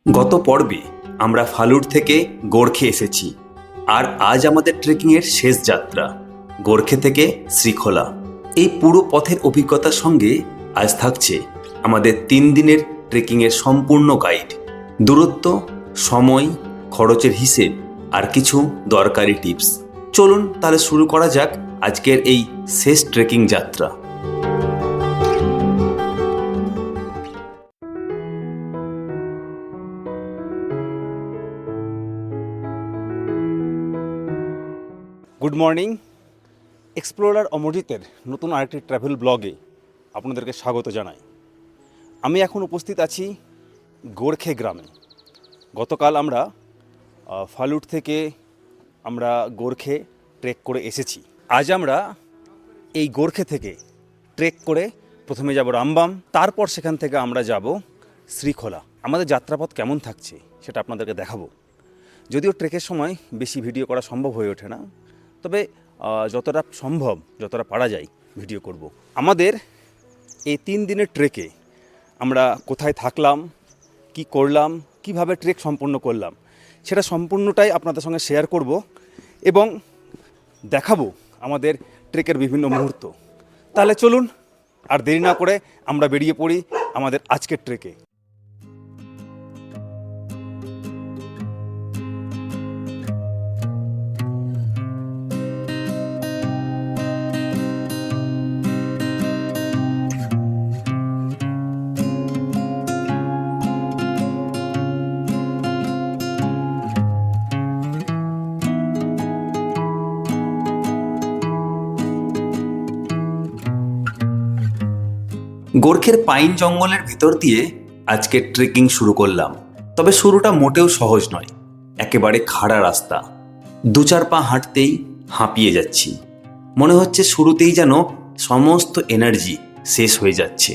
গত পর্বে আমরা ফালুট থেকে গোর্খে এসেছি, আর আজ আমাদের ট্রেকিংয়ের শেষ যাত্রা গোর্খে থেকে শ্রীখোলা। এই পুরো পথের অভিজ্ঞতার সঙ্গে আজ থাকছে আমাদের 3 দিনের ট্রেকিংয়ের সম্পূর্ণ গাইড, দূরত্ব, সময়, খরচের হিসেব আর কিছু দরকারি টিপস। চলুন তাহলে শুরু করা যাক আজকের এই শেষ ট্রেকিং যাত্রা। Good morning. এক্সপ্লোরার অমরজিতের নতুন আরেকটি ট্রাভেল ব্লগে আপনাদেরকে স্বাগত জানাই। আমি এখন উপস্থিত আছি গোর্খে গ্রামে। গতকাল আমরা ফালুট থেকে আমরা গোর্খে ট্রেক করে এসেছি। আজ আমরা এই গোর্খে থেকে ট্রেক করে প্রথমে যাব রামবাম, তারপর সেখান থেকে আমরা যাব শ্রীখোলা। আমাদের যাত্রাপথ কেমন থাকছে সেটা আপনাদেরকে দেখাবো। যদিও ট্রেকের সময় বেশি ভিডিও করা সম্ভব হয়ে ওঠে না, তবে যতটা সম্ভব, যতটা পারা যায় ভিডিও করব। আমাদের এই 3 দিনের ট্রেকে আমরা কোথায় থাকলাম, কি করলাম, কিভাবে ট্রেক সম্পূর্ণ করলাম সেটা সম্পূর্ণটাই আপনাদের সঙ্গে শেয়ার করব এবং দেখাবো আমাদের ট্রেকের বিভিন্ন মুহূর্ত। তাহলে চলুন আর দেরি না করে আমরা বেরিয়ে পড়ি আমাদের আজকের ট্রেকে। গোর্খের পাইন জঙ্গলের ভিতর দিয়ে আজকে ট্রেকিং শুরু করলাম। তবে শুরুটা মোটেও সহজ নয়, একেবারে খাড়া রাস্তা। 2-4 পা হাঁটতেই হাঁপিয়ে যাচ্ছি। মনে হচ্ছে শুরুতেই যেন সমস্ত এনার্জি শেষ হয়ে যাচ্ছে।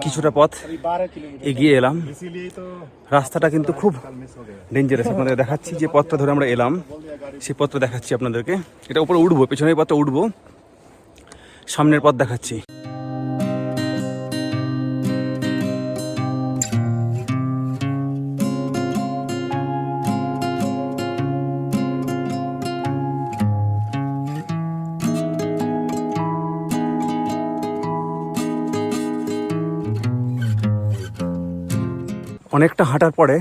কিছুটা পথ এগিয়ে এলাম। রাস্তাটা কিন্তু খুব ডেঞ্জারাস। আপনাদের দেখাচ্ছি যে পথটা ধরে আমরা এলাম, সেই পথটা দেখাচ্ছি আপনাদেরকে। এটা উপরে উঠবো, পেছনের পথটা উঠবো, সামনের পথ দেখাচ্ছি। অনেকটা হাঁটার পরে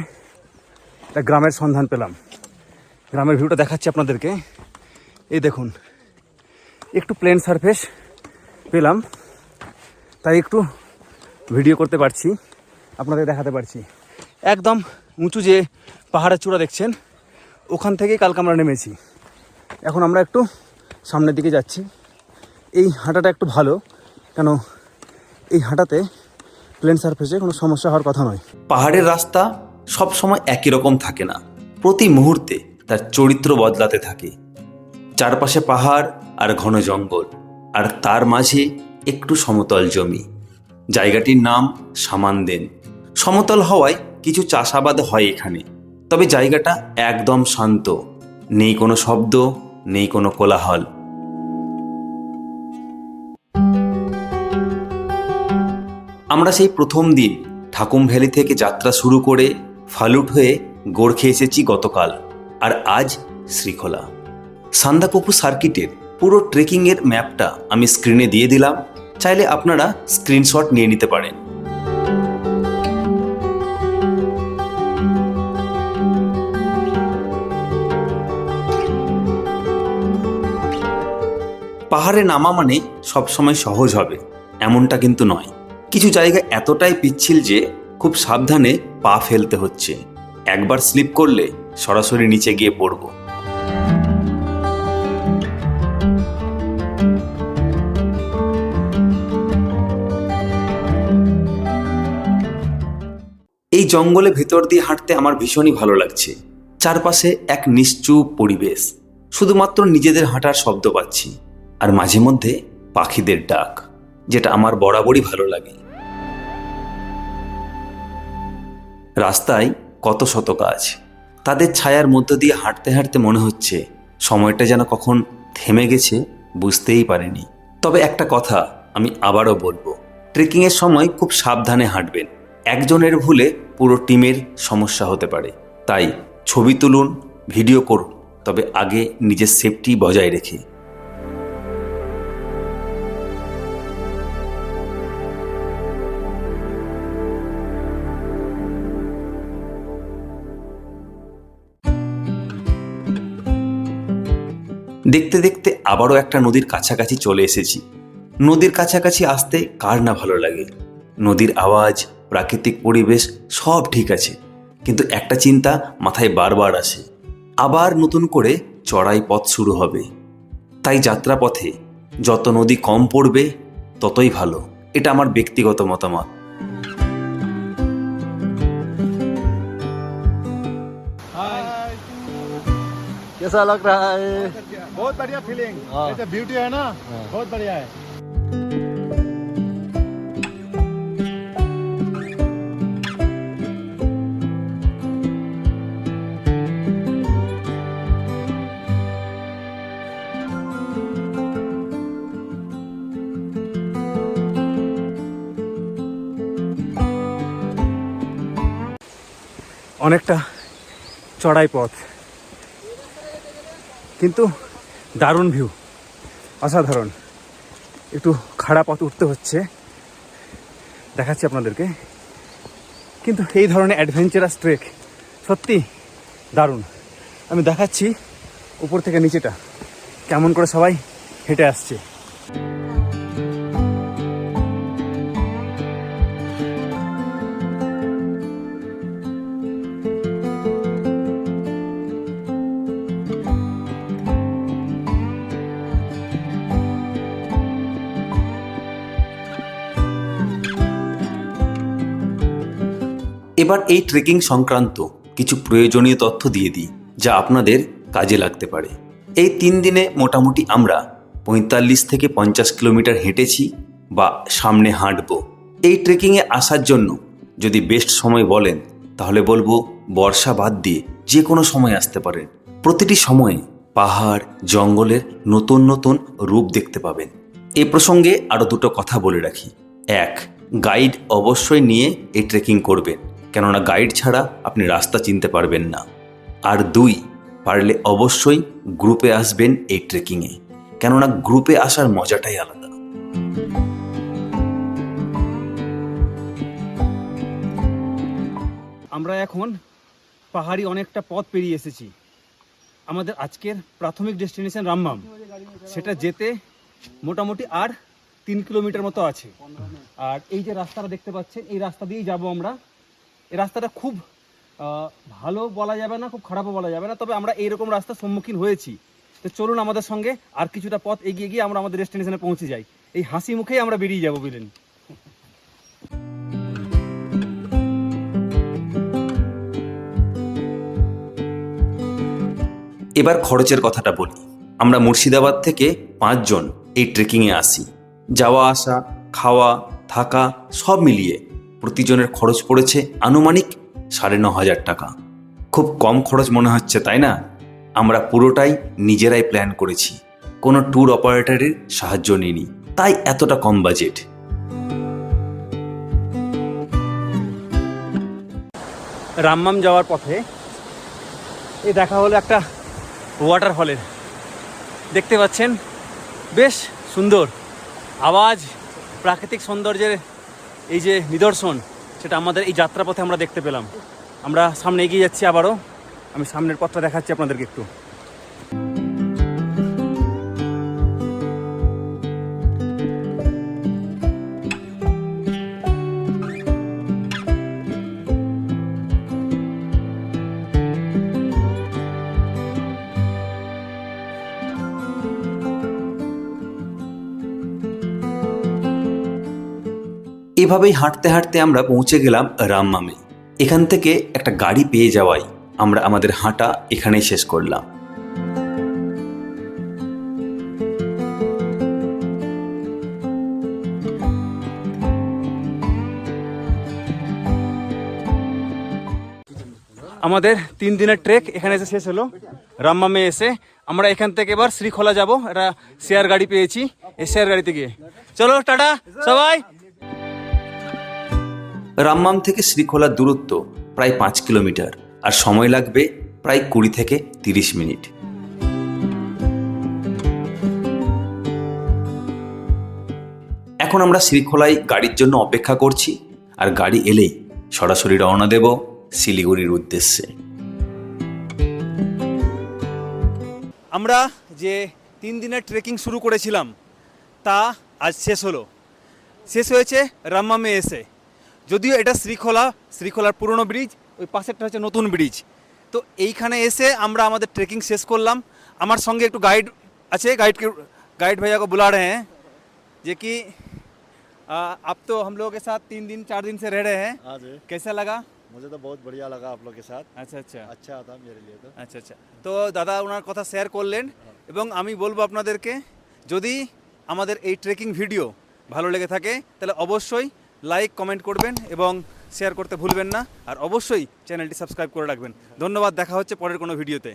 একটা গ্রামের সন্ধান পেলাম। গ্রামের ভিউটা দেখাচ্ছি আপনাদেরকে। এই দেখুন, একটু প্লেন সারফেস পেলাম, তাই একটু ভিডিও করতে পারছি, আপনাদের দেখাতে পারছি। একদম উঁচু যে পাহাড়ের চূড়া দেখছেন, ওখান থেকেই কালকে আমরা নেমেছি। এখন আমরা একটু সামনের দিকে যাচ্ছি। এই হাঁটাটা একটু ভালো, কেন এই হাঁটাতে প্লেন সারফেসে কোনো সমস্যা হওয়ার কথা নয়। পাহাড়ের রাস্তা সব সময় একই রকম থাকে না, প্রতি মুহূর্তে তার চরিত্র বদলাতে থাকে। চারপাশে পাহাড় আর ঘন জঙ্গল, আর তার মাঝে একটু সমতল জমি। জায়গাটির নাম সামানদেন। সমতল হওয়ায় কিছু চাষাবাদ হয় এখানে, তবে জায়গাটা একদম শান্ত, নেই কোনো শব্দ, নেই কোনো কোলাহল। আমরা সেই প্রথম দিন ঠাকুম ভ্যালি থেকে যাত্রা শুরু করে ফালুট হয়ে গোর্খে এসেছি গতকাল, আর আজ শ্রীখোলা। সান্দাকফু সার্কিটের পুরো ট্রেকিংয়ের ম্যাপটা আমি স্ক্রিনে দিয়ে দিলাম, চাইলে আপনারা স্ক্রিনশট নিয়ে নিতে পারেন। পাহাড়ে নামা মানে সবসময় সহজ হবে এমনটা কিন্তু নয়। কিছু জায়গা এতটাই পিচ্ছিল যে খুব সাবধানে পা ফেলতে হচ্ছে। একবার স্লিপ করলে সরাসরি নিচে গিয়ে পড়ব। এই জঙ্গলে ভেতর দিয়ে হাঁটতে আমার ভীষণই ভালো লাগছে। চারপাশে এক নিশ্চুপ পরিবেশ, শুধুমাত্র নিজেদের হাঁটার শব্দ পাচ্ছি, আর মাঝে মধ্যে পাখিদের ডাক, যেটা আমার বরাবরই ভালো লাগে। রাস্তায় কত শত গাছ, তাদের ছায়ার মধ্য দিয়ে হাঁটতে হাঁটতে মনে হচ্ছে সময়টা যেন কখন থেমে গেছে বুঝতেই পারিনি। তবে একটা কথা আমি আবারও বলবো, ট্রেকিংয়ের সময় খুব সাবধানে হাঁটবেন। একজনের ভুলে পুরো টিমের সমস্যা হতে পারে। তাই ছবি তুলুন, ভিডিও করুন, তবে আগে নিজের সেফটি বজায় রেখে। দেখতে দেখতে আবারও একটা নদীর কাছাকাছি চলে এসেছি। নদীর কাছাকাছি আসতে কার না ভালো লাগে। নদীর আওয়াজ, প্রাকৃতিক পরিবেশ সব ঠিক আছে, কিন্তু একটা চিন্তা মাথায় বারবার আসে, আবার নতুন করে চড়াই পথ শুরু হবে। তাই যাত্রাপথে যত নদী কম পড়বে ততই ভালো, এটা আমার ব্যক্তিগত মতামত। कैसा लग रहा है? बहुत बढ़िया फीलिंग, जैसे ब्यूटी है ना, बहुत बढ़िया है। অনেকটা চড়াই পথ, কিন্তু দারুণ ভিউ, অসাধারণ। একটু খাড়া পথ উঠতে হচ্ছে, দেখাচ্ছি আপনাদেরকে। কিন্তু এই ধরনের অ্যাডভেঞ্চারাস ট্রেক সত্যি দারুণ। আমি দেখাচ্ছি উপর থেকে নিচেটা কেমন করে সবাই হেঁটে আসছে। এবার এই ট্রেকিং সংক্রান্ত কিছু প্রয়োজনীয় তথ্য দিয়ে দিই, যা আপনাদের কাজে লাগতে পারে। এই 3 দিনে মোটামুটি আমরা 45 থেকে 50 কিলোমিটার হেঁটেছি বা সামনে হাঁটব। এই ট্রেকিংয়ে আসার জন্য যদি বেস্ট সময় বলেন তাহলে বলবো বর্ষা বাদ দিয়ে যে কোনো সময় আসতে পারেন। প্রতিটি সময়ে পাহাড় জঙ্গলের নতুন নতুন রূপ দেখতে পাবেন। এ প্রসঙ্গে আরও দুটো কথা বলে রাখি। 1, গাইড অবশ্যই নিয়ে এই ট্রেকিং করবেন, কেননা গাইড ছাড়া আপনি রাস্তা চিনতে পারবেন না। আর 2, পারলে অবশ্যই গ্রুপে আসবেন এই ট্রেকিংয়ে, কেননা গ্রুপে আসার মজাটাই আলাদা। আমরা এখন পাহাড়ি অনেকটা পথ পেরিয়ে এসেছি। আমাদের আজকের প্রাথমিক ডেস্টিনেশন রামমাম, সেটা যেতে মোটামুটি আর 3 কিলোমিটার মতো আছে। আর এই যে রাস্তাটা দেখতে পাচ্ছেন, এই রাস্তা দিয়েই যাব আমরা। এই রাস্তাটা খুব ভালো বলা যাবে না, খুব খারাপও বলা যাবে না, তবে আমরা এইরকম রাস্তার সম্মুখীন হয়েছি। তো চলুন আমাদের সঙ্গে আর কিছুটা পথ এগিয়ে গিয়ে আমরা আমাদের ডেস্টিনেশনে পৌঁছে যাই। এই হাসি মুখেই আমরা বেরিয়ে যাবো, বুঝলেন। এবার খরচের কথাটা বলি। আমরা মুর্শিদাবাদ থেকে 5 জন এই ট্রেকিংয়ে আসি। যাওয়া আসা, খাওয়া, থাকা সব মিলিয়ে প্রতিজনের খরচ পড়েছে আনুমানিক 9,500 টাকা। খুব কম খরচ মনে হচ্ছে, তাই না? আমরা পুরোটাই নিজেরাই প্ল্যান করেছি, কোনো ট্যুর অপারেটরের সাহায্য নিইনি, তাই এতটা কম বাজেট। রামমাম যাওয়ার পথে এই দেখা হলো একটা ওয়াটারফলের, দেখতে পাচ্ছেন বেশ সুন্দর আওয়াজ, প্রাকৃতিক সৌন্দর্যের এই যে নিদর্শন, সেটা আমাদের এই যাত্রাপথে আমরা দেখতে পেলাম। আমরা সামনে এগিয়ে যাচ্ছি আবারও। আমি সামনের পথটা দেখাচ্ছি আপনাদেরকে একটু। এভাবেই হাঁটতে হাঁটতে আমরা পৌঁছে গেলাম রামমামে। এখান থেকে একটা গাড়ি পেয়ে যাওয়ায় আমরা আমাদের হাঁটা এখানেই শেষ করলাম। আমাদের 3 দিনের ট্রেক এখানে এসে শেষ হলো। রামমামে এসে আমরা এখান থেকে এবার শ্রীখোলা যাব। একটা শেয়ার গাড়ি পেয়েছি, এই শেয়ার গাড়িতে গিয়ে চলো টাটা সবাই। রামমাম থেকে শ্রীখোলার দূরত্ব প্রায় 5 কিলোমিটার আর সময় লাগবে প্রায় 20 থেকে 30 মিনিট। এখন আমরা শ্রীখোলায় গাড়ির জন্য অপেক্ষা করছি আর গাড়ি এলেই সরাসরি রওনা দেব শিলিগুড়ির উদ্দেশ্যে। আমরা যে 3 দিনের ট্রেকিং শুরু করেছিলাম তা আজ শেষ হলো। শেষ হয়েছে রামমামে এসে। যদিও এটা শ্রীখোলার পুরনো ব্রিজ, ওই পাশেরটা হচ্ছে নতুন ব্রিজ। তো এইখানে এসে আমরা আমাদের ট্রেকিং শেষ করলাম। আমার সঙ্গে একটু গাইড আছে, गाइड भैया को बुला रहे हैं जे कि आप तो हम लोगों के साथ 3 दिन 4 दिन से रह रहे हैं। हाँ जी, कैसा लगा? मुझे तो बहुत बढ़िया लगा आप लोग के साथ। আচ্ছা আচ্ছা अच्छा था मेरे लिए तो। আচ্ছা আচ্ছা। তো দাদা ওনার কথা শেয়ার করলেন এবং আমি বলবো আপনাদেরকে, যদি আমাদের এই ট্রেকিং ভিডিও ভালো লেগে থাকে তাহলে অবশ্যই লাইক কমেন্ট করবেন এবং শেয়ার করতে ভুলবেন না, আর অবশ্যই চ্যানেলটি সাবস্ক্রাইব করে রাখবেন। ধন্যবাদ, দেখা হচ্ছে পরের কোনো ভিডিওতে।